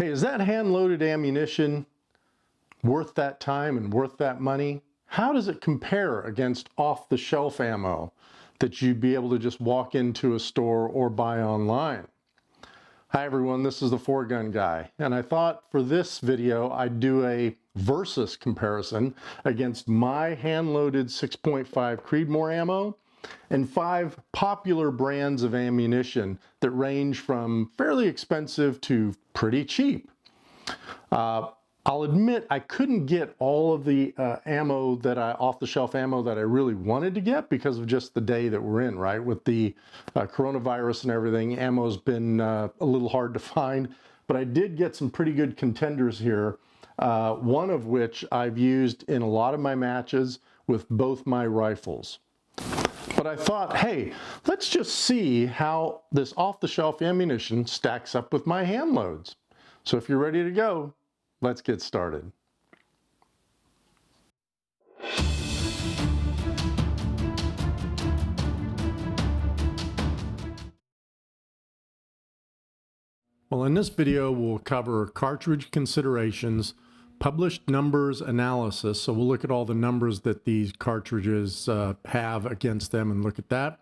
Hey, is that hand-loaded ammunition worth that time and worth that money? How does it compare against off-the-shelf ammo that you'd be able to just walk into a store or buy online? Hi everyone, this is the 4-Gun Guy, and I thought for this video I'd do a versus comparison against my hand-loaded 6.5 Creedmoor ammo and 5 popular brands of ammunition that range from fairly expensive to pretty cheap. I'll admit I couldn't get all of the ammo that off-the-shelf ammo that I really wanted to get because of just the day that we're in, right? With the coronavirus and everything, ammo's been a little hard to find, but I did get some pretty good contenders here, one of which I've used in a lot of my matches with both my rifles. But I thought, hey, let's just see how this off-the-shelf ammunition stacks up with my hand loads. So if you're ready to go, let's get started. Well, in this video, we'll cover cartridge considerations, published numbers analysis. So we'll look at all the numbers that these cartridges have against them and look at that.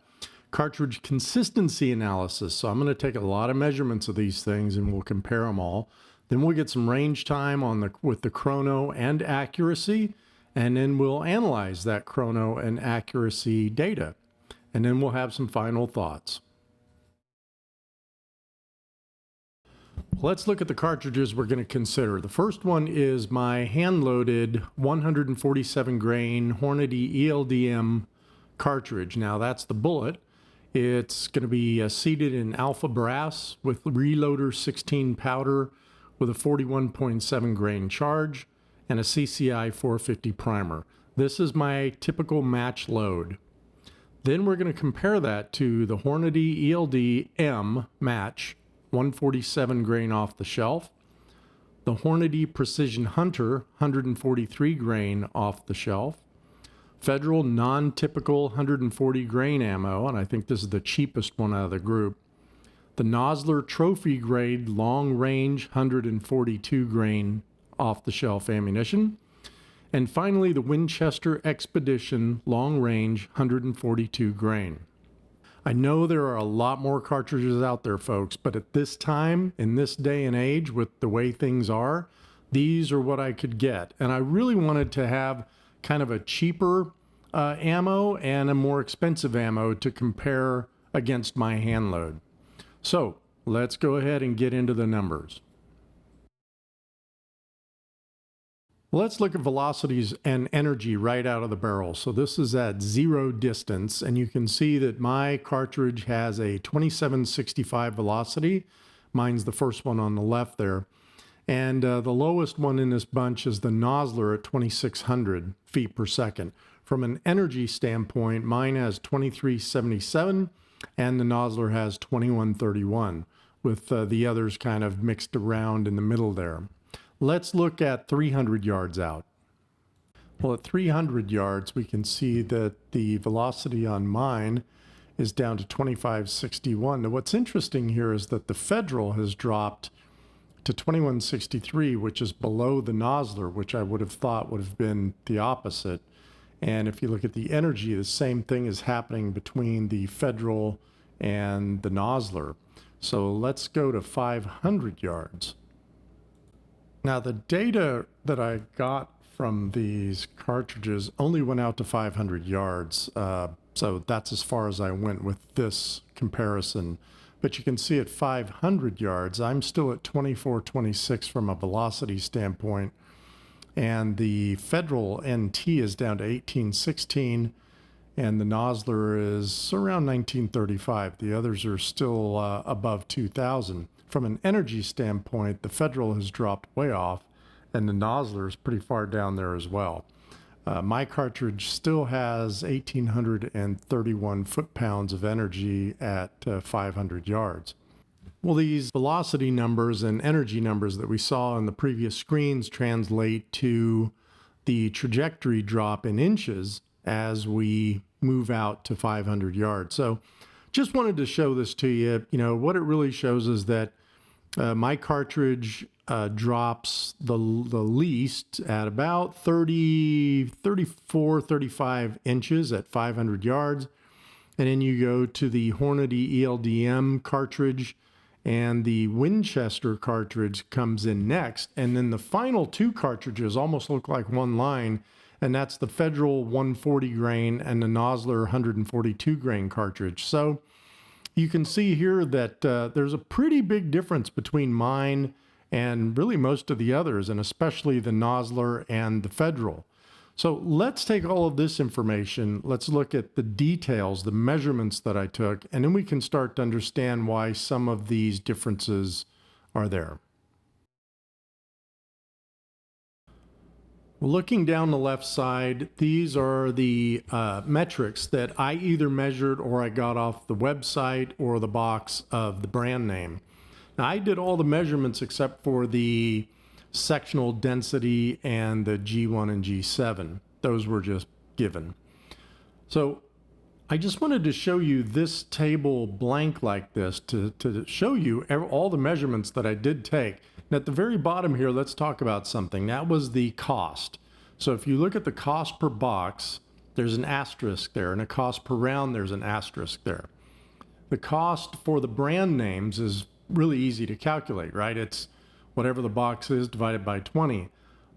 Cartridge consistency analysis. So I'm going to take a lot of measurements of these things and we'll compare them all. Then we'll get some range time with the chrono and accuracy, and then we'll analyze that chrono and accuracy data. And then we'll have some final thoughts. Let's look at the cartridges we're going to consider. The first one is my hand-loaded 147 grain Hornady ELDM cartridge. Now that's the bullet. It's going to be seated in alpha brass with reloader 16 powder with a 41.7 grain charge and a CCI 450 primer. This is my typical match load. Then we're going to compare that to the Hornady ELD-M match, 147 grain off the shelf, the Hornady Precision Hunter, 143 grain off the shelf, Federal non-typical 140 grain ammo, and I think this is the cheapest one out of the group, the Nosler Trophy Grade Long Range 142 grain off-the-shelf ammunition, and finally the Winchester Expedition Long Range 142 grain. I know there are a lot more cartridges out there, folks, but at this time, in this day and age, with the way things are, these are what I could get. And I really wanted to have kind of a cheaper ammo and a more expensive ammo to compare against my hand load. So let's go ahead and get into the numbers. Let's look at velocities and energy right out of the barrel. So this is at zero distance, and you can see that my cartridge has a 2765 velocity. Mine's the first one on the left there. And the lowest one in this bunch is the Nosler at 2600 feet per second. From an energy standpoint, mine has 2377 and the Nosler has 2131, with the others kind of mixed around in the middle there. Let's look at 300 yards out. Well, at 300 yards, we can see that the velocity on mine is down to 2561. Now, what's interesting here is that the Federal has dropped to 2163, which is below the Nosler, which I would have thought would have been the opposite. And if you look at the energy, the same thing is happening between the Federal and the Nosler. So let's go to 500 yards. Now the data that I got from these cartridges only went out to 500 yards. So that's as far as I went with this comparison. But you can see at 500 yards, I'm still at 2426 from a velocity standpoint. And the Federal NT is down to 1816, and the Nosler is around 1935. The others are still above 2000. From an energy standpoint, the Federal has dropped way off, and the Nosler is pretty far down there as well. My cartridge still has 1,831 foot-pounds of energy at 500 yards. Well, these velocity numbers and energy numbers that we saw in the previous screens translate to the trajectory drop in inches as we move out to 500 yards. So just wanted to show this to you. You know, what it really shows is that My cartridge drops the least at about 30, 34, 35 inches at 500 yards. And then you go to the Hornady ELDM cartridge, and the Winchester cartridge comes in next. And then the final two cartridges almost look like one line, and that's the Federal 140 grain and the Nosler 142 grain cartridge. So you can see here that there's a pretty big difference between mine and really most of the others, and especially the Nosler and the Federal. So let's take all of this information, let's look at the details, the measurements that I took, and then we can start to understand why some of these differences are there. Looking down the left side, these are the metrics that I either measured or I got off the website or the box of the brand name. Now, I did all the measurements except for the sectional density and the G1 and G7. Those were just given. So I just wanted to show you this table blank like this to show you all the measurements that I did take. And at the very bottom here, let's talk about something. That was the cost. So if you look at the cost per box, there's an asterisk there, and a cost per round, there's an asterisk there. The cost for the brand names is really easy to calculate, right? It's whatever the box is divided by 20.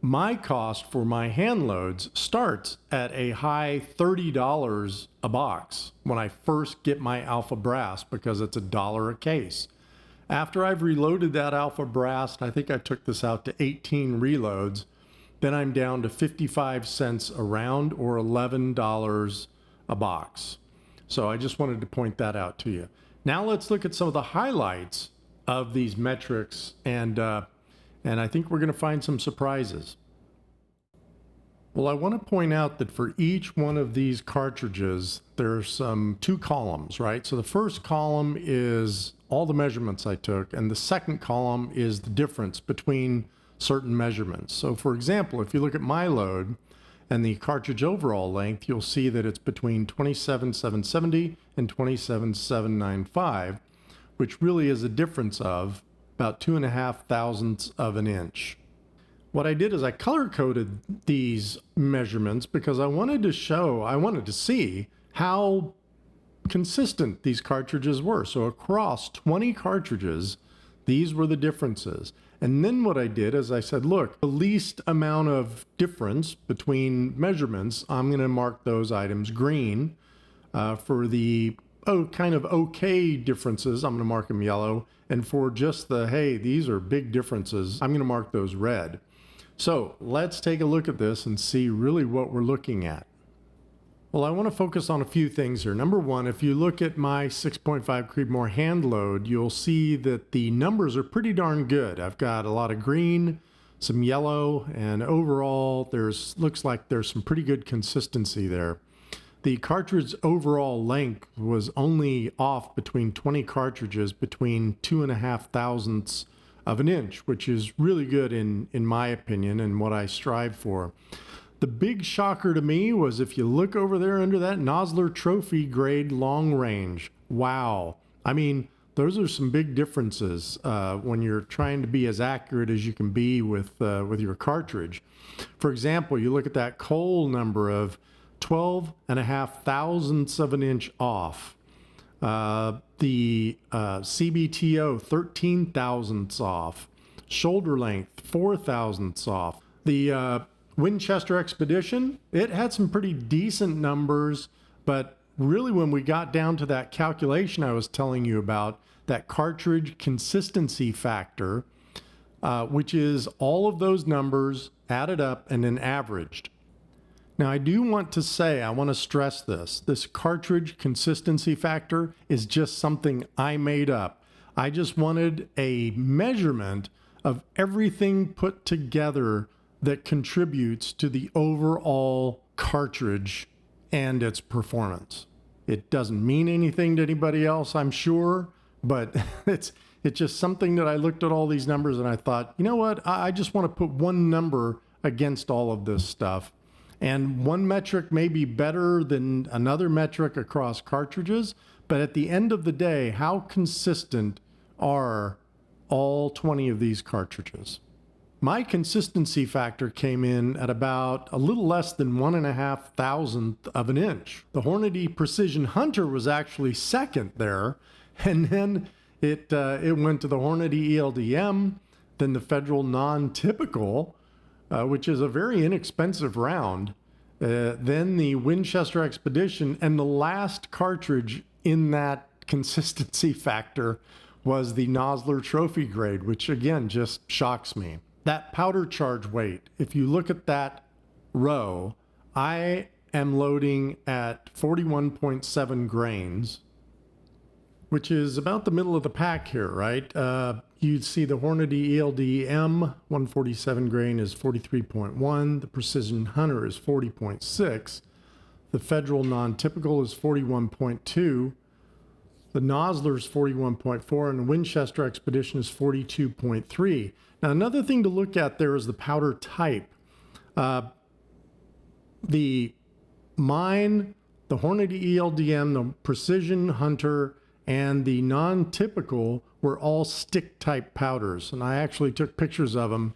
My cost for my hand loads starts at a high $30 a box when I first get my Alpha Brass, because it's $1 a case. After I've reloaded that Alpha Brass, I think I took this out to 18 reloads, then I'm down to 55 cents a round, or $11 a box. So I just wanted to point that out to you. Now let's look at some of the highlights of these metrics, and I think we're going to find some surprises. Well, I want to point out that for each one of these cartridges, there's two columns, right? So the first column is all the measurements I took, and the second column is the difference between certain measurements. So for example, if you look at my load and the cartridge overall length, you'll see that it's between 27,770 and 27,795, which really is a difference of about 2.5 thousandths of an inch. What I did is I color coded these measurements because I wanted to see how consistent these cartridges were. So across 20 cartridges, these were the differences. And then what I did is I said, look, the least amount of difference between measurements, I'm going to mark those items green. For the kind of okay differences, I'm going to mark them yellow. And for just the, hey, these are big differences, I'm going to mark those red. So let's take a look at this and see really what we're looking at. Well, I want to focus on a few things here. Number one, if you look at my 6.5 Creedmoor hand load, you'll see that the numbers are pretty darn good. I've got a lot of green, some yellow, and overall looks like there's some pretty good consistency there. The cartridge overall length was only off between 20 cartridges between 2.5 thousandths of an inch, which is really good in my opinion and what I strive for. The big shocker to me was if you look over there under that Nosler Trophy grade long range. Wow. I mean, those are some big differences when you're trying to be as accurate as you can be with your cartridge. For example, you look at that Cole number of 12.5 thousandths of an inch off. The CBTO 13 thousandths off. Shoulder length 4 thousandths off. The Winchester Expedition, it had some pretty decent numbers, but really when we got down to that calculation I was telling you about, that cartridge consistency factor, which is all of those numbers added up and then averaged. Now, I do want to say, I want to stress this cartridge consistency factor is just something I made up. I just wanted a measurement of everything put together that contributes to the overall cartridge and its performance. It doesn't mean anything to anybody else, I'm sure, but it's just something that I looked at all these numbers and I thought, you know what, I just want to put one number against all of this stuff. And one metric may be better than another metric across cartridges, but at the end of the day, how consistent are all 20 of these cartridges. My consistency factor came in at about a little less than 1.5 thousandth of an inch. The Hornady Precision Hunter was actually second there, and then it went to the Hornady ELDM, then the Federal Non-Typical, which is a very inexpensive round, then the Winchester Expedition, and the last cartridge in that consistency factor was the Nosler Trophy Grade, which again just shocks me. That powder charge weight, if you look at that row, I am loading at 41.7 grains, which is about the middle of the pack here, right? You'd see the Hornady ELDM 147 grain is 43.1, the Precision Hunter is 40.6, the Federal Non-Typical is 41.2, the Nosler is 41.4, and the Winchester Expedition is 42.3. Now, another thing to look at there is the powder type. The Hornady ELDM, the Precision Hunter, and the Non-Typical were all stick-type powders. And I actually took pictures of them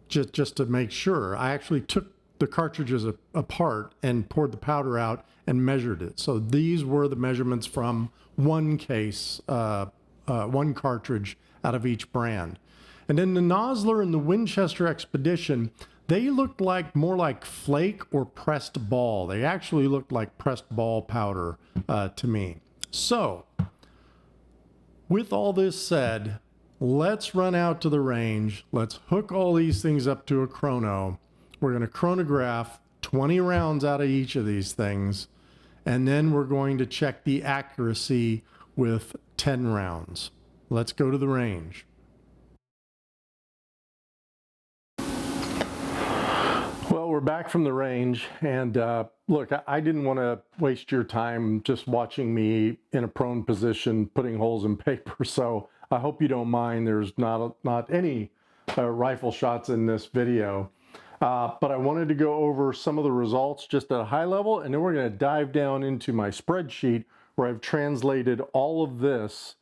just to make sure. I actually took the cartridges apart and poured the powder out and measured it. So these were the measurements from one case, one cartridge out of each brand. And then the Nosler and the Winchester Expedition, they looked like more like flake or pressed ball. They actually looked like pressed ball powder to me. So with all this said, let's run out to the range. Let's hook all these things up to a chrono. We're going to chronograph 20 rounds out of each of these things. And then we're going to check the accuracy with 10 rounds. Let's go to the range. Well, we're back from the range, and look, I didn't want to waste your time just watching me in a prone position putting holes in paper, so I hope you don't mind. There's not any rifle shots in this video, but I wanted to go over some of the results just at a high level, and then we're going to dive down into my spreadsheet where I've translated all of this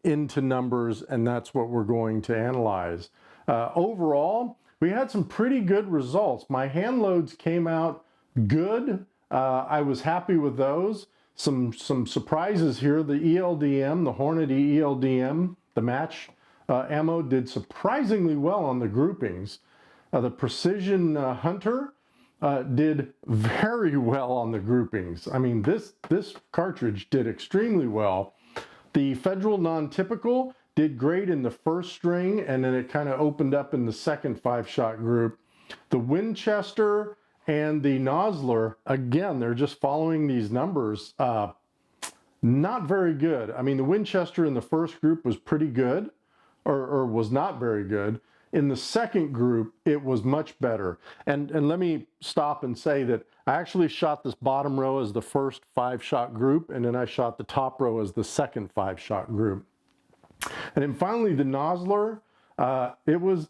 into numbers, and that's what we're going to analyze. Overall, we had some pretty good results. My hand loads came out good. I was happy with those. Some surprises here. The ELDM, the Hornady ELDM, the match ammo did surprisingly well on the groupings. The Precision Hunter did very well on the groupings. I mean, this cartridge did extremely well. The Federal Non-Typical did great in the first string, and then it kind of opened up in the second 5-shot group. The Winchester and the Nosler, again, they're just following these numbers. Not very good. I mean, the Winchester in the first group was pretty good, or was not very good. In the second group, it was much better. And let me stop and say that I actually shot this bottom row as the first 5-shot group, and then I shot the top row as the second 5-shot group. And then finally, the Nosler, it was,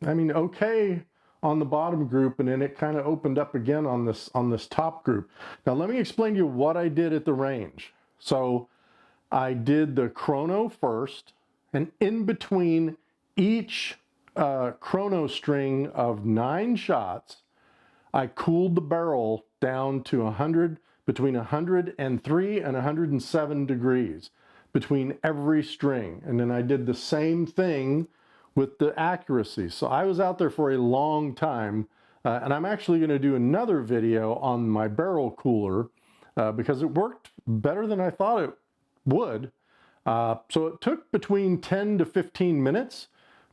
I mean, okay on the bottom group, and then it kind of opened up again on this top group. Now, let me explain to you what I did at the range. So I did the chrono first, and in between each chrono string of 9 shots, I cooled the barrel down to between 103 and 107 degrees between every string. And then I did the same thing with the accuracy. So I was out there for a long time, and I'm actually going to do another video on my barrel cooler because it worked better than I thought it would. So it took between 10 to 15 minutes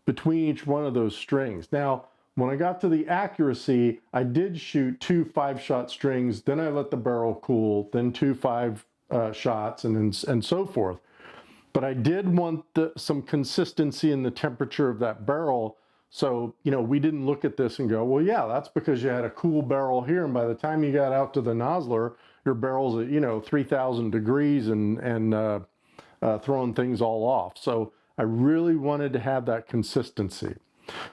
between each one of those strings. Now, when I got to the accuracy, I did shoot 2 5-shot strings, then I let the barrel cool, then 2 5 shots, and so forth. But I did want some consistency in the temperature of that barrel. So, we didn't look at this and go, well, yeah, that's because you had a cool barrel here. And by the time you got out to the Nosler, your barrel's at, 3,000 degrees and throwing things all off. So I really wanted to have that consistency.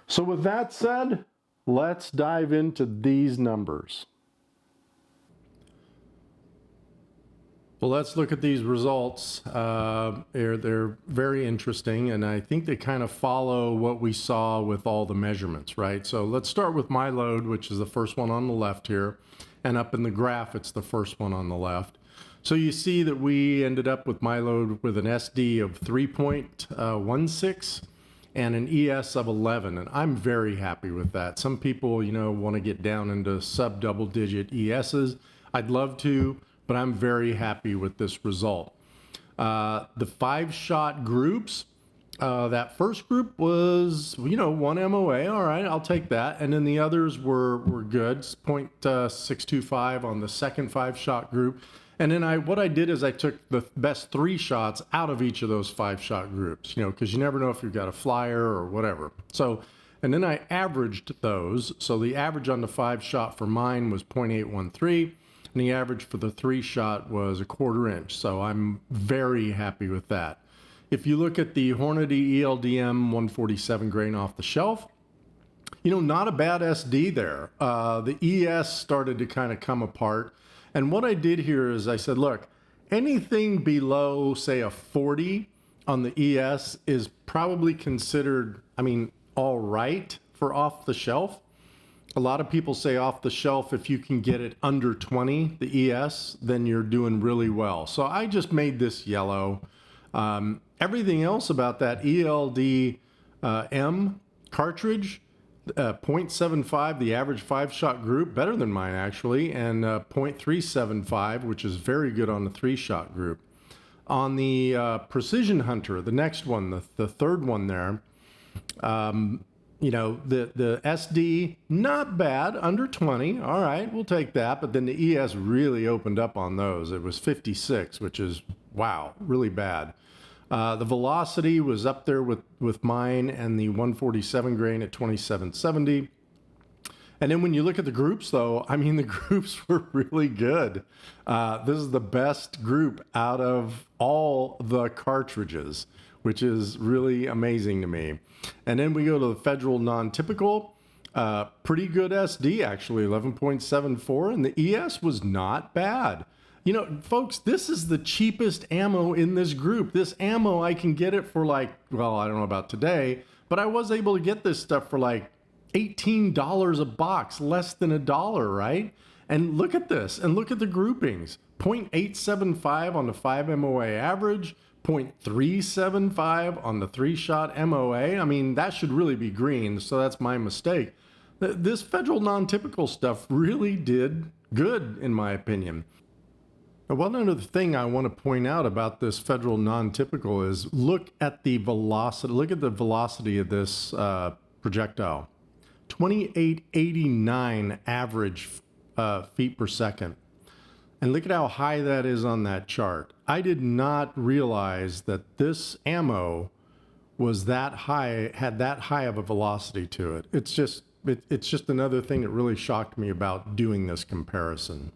So with that said, let's dive into these numbers. Well, let's look at these results. They're very interesting, and I think they kind of follow what we saw with all the measurements, right? So let's start with my load, which is the first one on the left here, and up in the graph, it's the first one on the left. So you see that we ended up with my load with an SD of 3.16 and an ES of 11, and I'm very happy with that. Some people, want to get down into sub double-digit ESs. I'd love to, but I'm very happy with this result. The 5-shot groups, that first group was, 1 MOA. All right, I'll take that. And then the others were good, 0.625 on the second 5-shot group. And then what I did is I took the best 3 shots out of each of those 5-shot groups, because you never know if you've got a flyer or whatever. So, and then I averaged those. So the average on the 5-shot for mine was 0.813. And the average for the 3-shot was 1/4 inch. So I'm very happy with that. If you look at the Hornady ELDM 147 grain off the shelf, not a bad SD there. The ES started to kind of come apart. And what I did here is I said, look, anything below, say, a 40 on the ES is probably considered, all right for off the shelf. A lot of people say off the shelf, if you can get it under 20, the ES, then you're doing really well. So I just made this yellow. Everything else about that ELD-M cartridge, 0.75, the average 5-shot group, better than mine actually, and 0.375, which is very good on the 3-shot group. On the Precision Hunter, the next one, the third one there, the SD, not bad, under 20. All right, we'll take that. But then the ES really opened up on those. It was 56, which is, wow, really bad. The velocity was up there with mine and the 147 grain at 2770. And then when you look at the groups, though, the groups were really good. This is the best group out of all the cartridges, which is really amazing to me. And then we go to the Federal non-typical, pretty good SD actually, 11.74, and the ES was not bad. Folks, this is the cheapest ammo in this group. This ammo, I can get it for I don't know about today, but I was able to get this stuff for $18 a box, less than $1, right? And look at this, and look at the groupings. 0.875 on the 5 MOA average, 0.375 on the 3-shot MOA. That should really be green, so that's my mistake. This Federal non-typical stuff really did good, in my opinion. Now, one other thing I want to point out about this Federal non-typical is look at the velocity. Look at the velocity of this projectile. 2889 average feet per second. And look at how high that is on that chart. I did not realize that this ammo was that high, had that high of a velocity to it. It's just another thing that really shocked me about doing this comparison.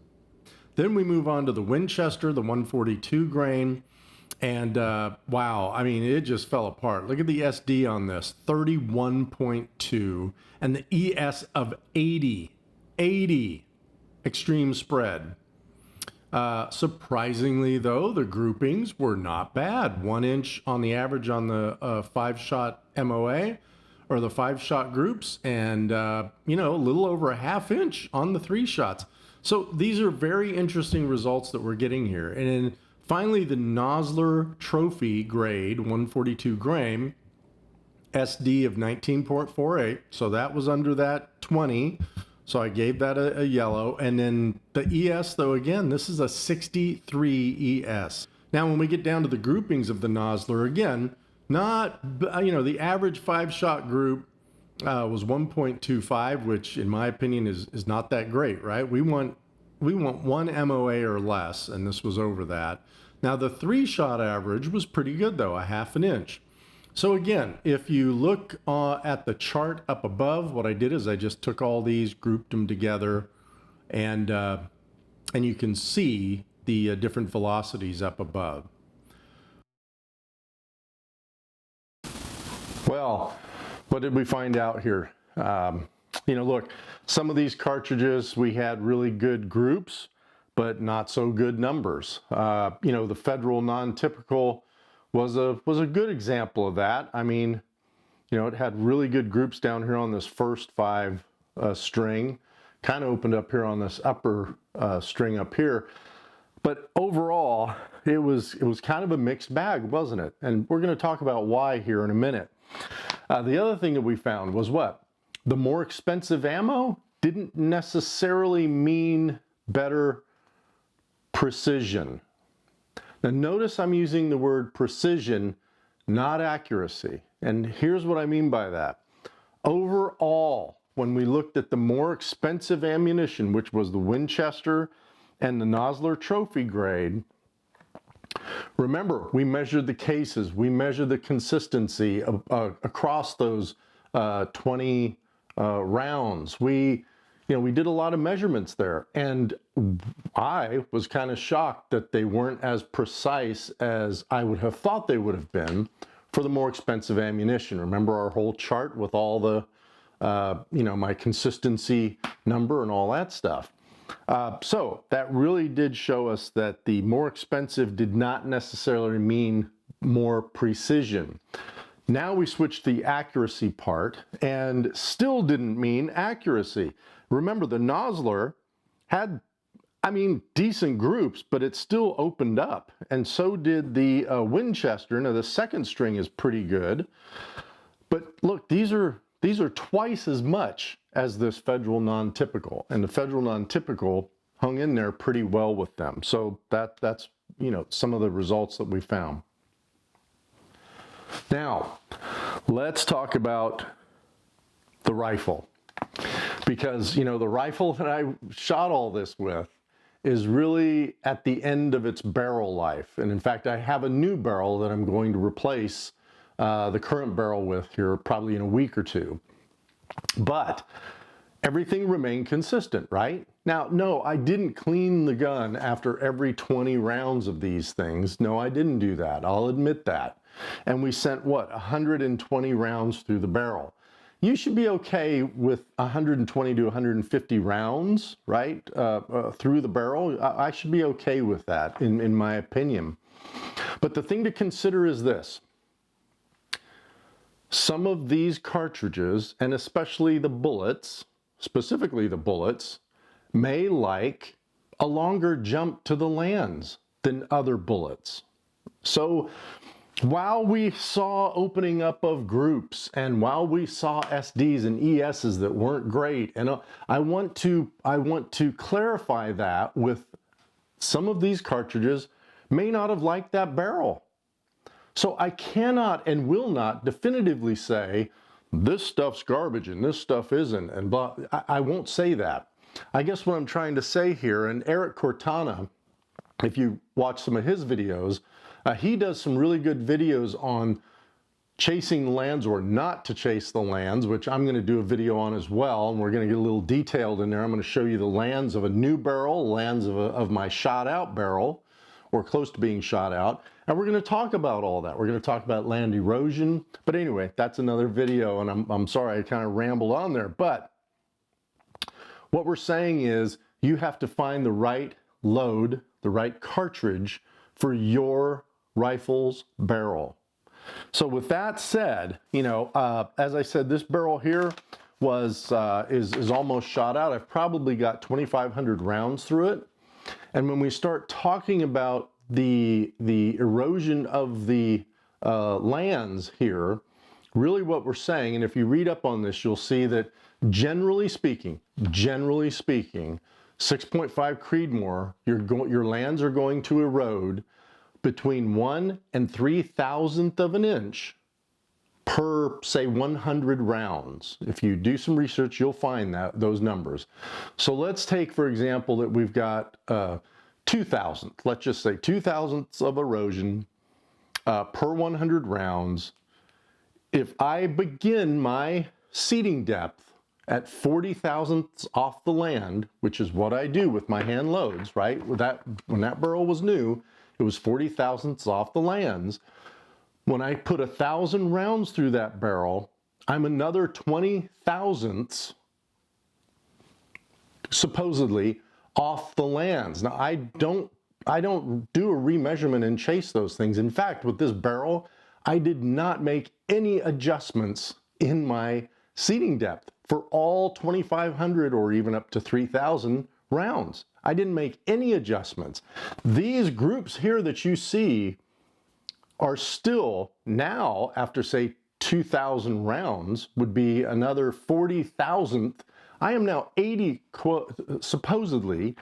Then we move on to the Winchester, the 142 grain. And wow, it just fell apart. Look at the SD on this, 31.2, and the ES of 80 extreme spread. Surprisingly, though, the groupings were not bad. 1 inch on the average on the 5-shot MOA, or the 5-shot groups, and a little over a 1/2 inch on the 3 shots. So these are very interesting results that we're getting here. And then finally, the Nosler Trophy grade 142 grain SD of 19.48. So that was under that 20. So I gave that a yellow. And then the ES, though, again, this is a 63 ES. Now, when we get down to the groupings of the Nosler, again, not, the average 5-shot group was 1.25, which in my opinion is not that great, right? We want 1 MOA or less, and this was over that. Now, the 3-shot average was pretty good, though, a 1/2 inch. So again, if you look at the chart up above, what I did is I just took all these, grouped them together, and you can see the different velocities up above. Well, what did we find out here? Look, some of these cartridges, we had really good groups, but not so good numbers. You know, the federal non-typical was a good example of that. I mean, you know, it had really good groups down here on this first 5 string, kind of opened up here on this upper string up here. But overall, it was kind of a mixed bag, wasn't it? And we're going to talk about why here in a minute. The other thing that we found was what? The more expensive ammo didn't necessarily mean better precision. Now notice I'm using the word precision, not accuracy. And here's what I mean by that. Overall, when we looked at the more expensive ammunition, which was the Winchester and the Nosler trophy grade, remember, we measured the cases, we measured the consistency across those 20 rounds. We did a lot of measurements there, and I was kind of shocked that they weren't as precise as I would have thought they would have been for the more expensive ammunition. Remember our whole chart with all the, my consistency number and all that stuff. So that really did show us that the more expensive did not necessarily mean more precision. Now we switched to the accuracy part, and still didn't mean accuracy. Remember, the Nosler had, decent groups, but it still opened up. And so did the Winchester. Now the second string is pretty good, but look, these are twice as much as this federal non-typical, and the federal non-typical hung in there pretty well with them. So that's some of the results that we found. Now, let's talk about the rifle, because the rifle that I shot all this with is really at the end of its barrel life. And in fact, I have a new barrel that I'm going to replace the current barrel with here probably in a week or two. But everything remained consistent, right? Now, no, I didn't clean the gun after every 20 rounds of these things. No, I didn't do that. I'll admit that. And we sent, 120 rounds through the barrel. You should be okay with 120 to 150 rounds, right, through the barrel. I should be okay with that, in my opinion. But the thing to consider is this. Some of these cartridges, and especially the bullets, specifically the bullets, may like a longer jump to the lands than other bullets. So while we saw opening up of groups, and while we saw SDs and ESs that weren't great, and I want to clarify that with some of these cartridges may not have liked that barrel. So I cannot and will not definitively say this stuff's garbage and this stuff isn't, and blah. I won't say that. I guess what I'm trying to say here, and Eric Cortana, if you watch some of his videos, he does some really good videos on chasing the lands or not to chase the lands, which I'm going to do a video on as well, and we're going to get a little detailed in there. I'm going to show you the lands of a new barrel, lands of my shot out barrel, or close to being shot out, and we're going to talk about all that. We're going to talk about land erosion, but anyway, that's another video, and I'm sorry I kind of rambled on there, but what we're saying is you have to find the right load, the right cartridge for your rifle's barrel. So with that said, as I said, this barrel here is almost shot out. I've probably got 2,500 rounds through it. And when we start talking about the erosion of the lands here, really what we're saying, and if you read up on this, you'll see that generally speaking, 6.5 Creedmoor, your lands are going to erode between 1 3/1000 of an inch per, say, 100 rounds. If you do some research, you'll find those numbers. So let's take, for example, that we've got 2,000. Let's just say 2,000ths of erosion per 100 rounds. If I begin my seeding depth at 40,000ths off the land, which is what I do with my hand loads, right? When that barrel was new, it was 40,000ths off the lands. When I put 1,000 rounds through that barrel, I'm another 20,000ths, supposedly, off the lands. Now, I don't do a remeasurement and chase those things. In fact, with this barrel, I did not make any adjustments in my seating depth for all 2,500 or even up to 3,000 rounds. I didn't make any adjustments. These groups here that you see are still now, after say 2,000 rounds, would be another 40,000th. I am now supposedly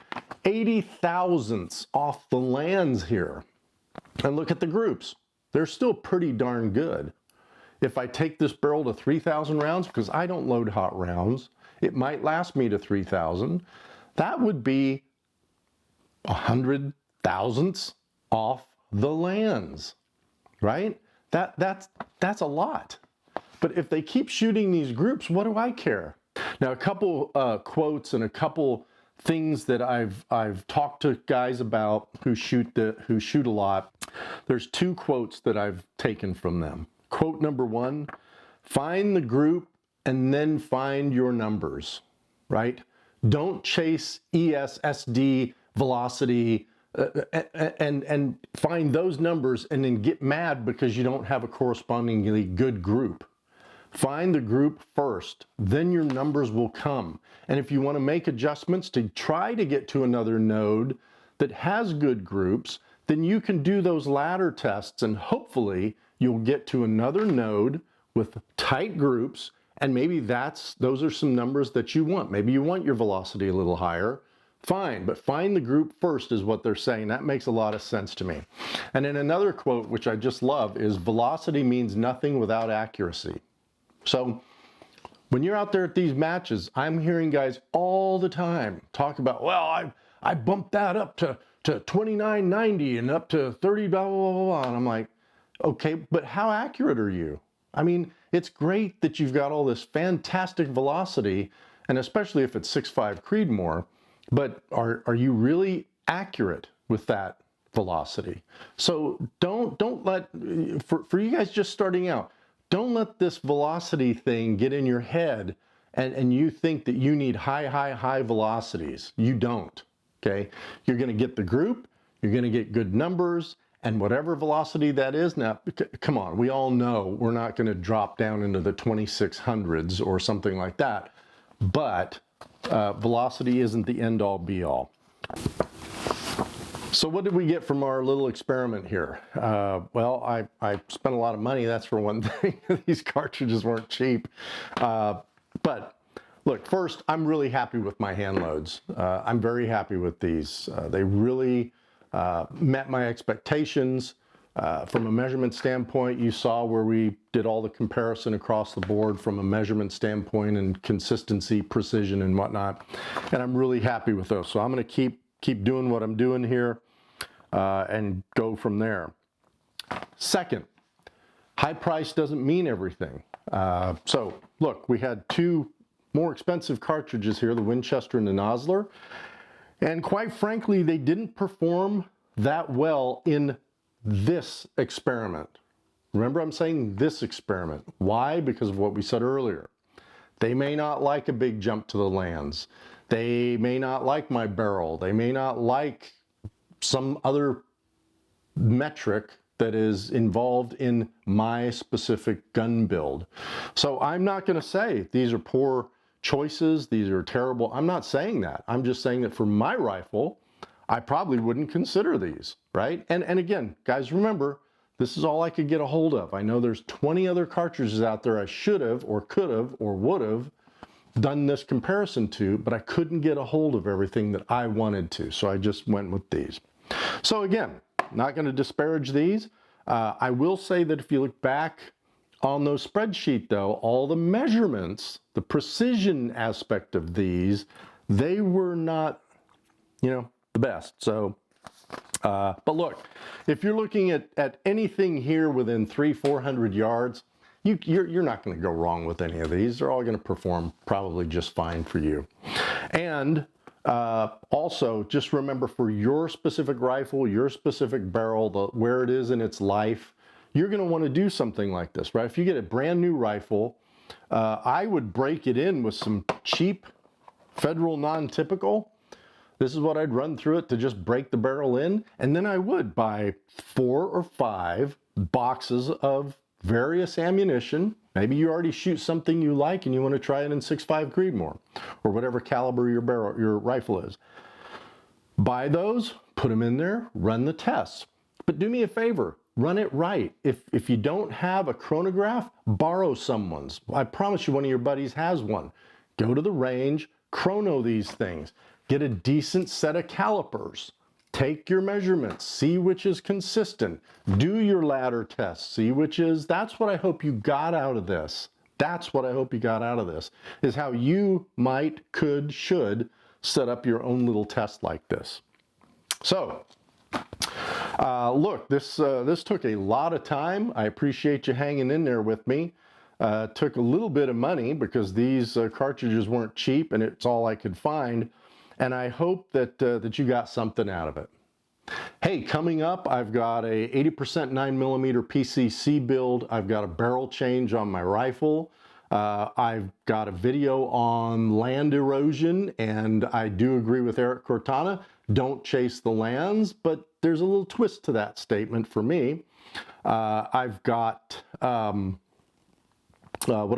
80 thousandths off the lands here. And look at the groups. They're still pretty darn good. If I take this barrel to 3,000 rounds, because I don't load hot rounds, it might last me to 3,000. That would be 100 thousandths off the lands, right? That's a lot. But if they keep shooting these groups, what do I care? Now, a couple quotes and a couple things that I've talked to guys about who shoot a lot. There's two quotes that I've taken from them. Quote number one: find the group and then find your numbers, right? Don't chase ESSD velocity and find those numbers and then get mad because you don't have a correspondingly good group. Find the group first, then your numbers will come. And if you want to make adjustments to try to get to another node that has good groups, then you can do those ladder tests and hopefully you'll get to another node with tight groups, and maybe those are some numbers that you want. Maybe you want your velocity a little higher. Fine, but find the group first is what they're saying. That makes a lot of sense to me. And then another quote, which I just love, is velocity means nothing without accuracy. So when you're out there at these matches, I'm hearing guys all the time talk about, well, I bumped that up to 29.90 and up to 30, blah, blah, blah, blah. And I'm like, okay, but how accurate are you? I mean, it's great that you've got all this fantastic velocity, and especially if it's 6.5 Creedmoor, but are you really accurate with that velocity? So don't let, for you guys just starting out, don't let this velocity thing get in your head and you think that you need high velocities. You don't, okay? You're gonna get the group, you're gonna get good numbers, and whatever velocity that is, now, come on, we all know we're not gonna drop down into the 2600s or something like that, but velocity isn't the end-all be-all. So what did we get from our little experiment here? Well, I spent a lot of money, that's for one thing. These cartridges weren't cheap. But look, first, I'm really happy with my hand loads. I'm very happy with these. They really met my expectations. From a measurement standpoint, you saw where we did all the comparison across the board from a measurement standpoint and consistency, precision, and whatnot. And I'm really happy with those. So I'm going to keep doing what I'm doing here and go from there. Second, high price doesn't mean everything. So look, we had two more expensive cartridges here, the Winchester and the Nosler. And quite frankly, they didn't perform that well in this experiment. Remember, I'm saying this experiment. Why? Because of what we said earlier. They may not like a big jump to the lands. They may not like my barrel. They may not like some other metric that is involved in my specific gun build. So I'm not going to say these are poor choices, these are terrible. I'm not saying that. I'm just saying that for my rifle, I probably wouldn't consider these, right? And again, guys, remember, this is all I could get a hold of. I know there's 20 other cartridges out there I should have or could have or would have done this comparison to, but I couldn't get a hold of everything that I wanted to. So I just went with these. So again, not going to disparage these. I will say that if you look back on those spreadsheet though, all the measurements, the precision aspect of these, they were not, the best. So, but look, if you're looking at anything here within 300-400 yards, you're not going to go wrong with any of these. They're all going to perform probably just fine for you. And also, just remember for your specific rifle, your specific barrel, where it is in its life, you're going to want to do something like this, right? If you get a brand new rifle, I would break it in with some cheap Federal non-typical. This is what I'd run through it to just break the barrel in, and then I would buy 4 or 5 boxes of various ammunition. Maybe you already shoot something you like and you want to try it in 6.5 Creedmoor or whatever caliber your rifle is. Buy those, put them in there, run the tests. But do me a favor, run it right. If you don't have a chronograph, borrow someone's. I promise you one of your buddies has one. Go to the range, chrono these things. Get a decent set of calipers. Take your measurements, see which is consistent. Do your ladder tests, see which is, that's what I hope you got out of this. That's what I hope you got out of this, is how you might, could, should set up your own little test like this. So, look, this took a lot of time. I appreciate you hanging in there with me. Took a little bit of money because these cartridges weren't cheap and it's all I could find. And I hope that you got something out of it. Hey, coming up, I've got a 80% 9mm PCC build. I've got a barrel change on my rifle. I've got a video on land erosion, and I do agree with Eric Cortana. Don't chase the lands, but there's a little twist to that statement for me. I've got, what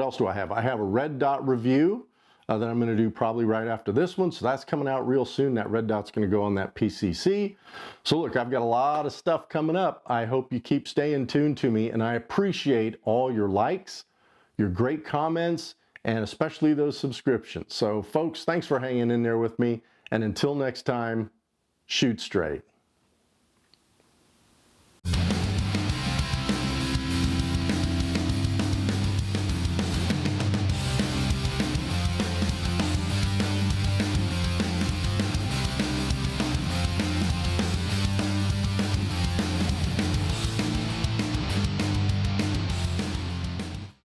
else do I have? I have a red dot review that I'm going to do probably right after this one. So that's coming out real soon. That red dot's going to go on that PCC. So look, I've got a lot of stuff coming up. I hope you keep staying tuned to me, and I appreciate all your likes, your great comments, and especially those subscriptions. So folks, thanks for hanging in there with me. And until next time, shoot straight.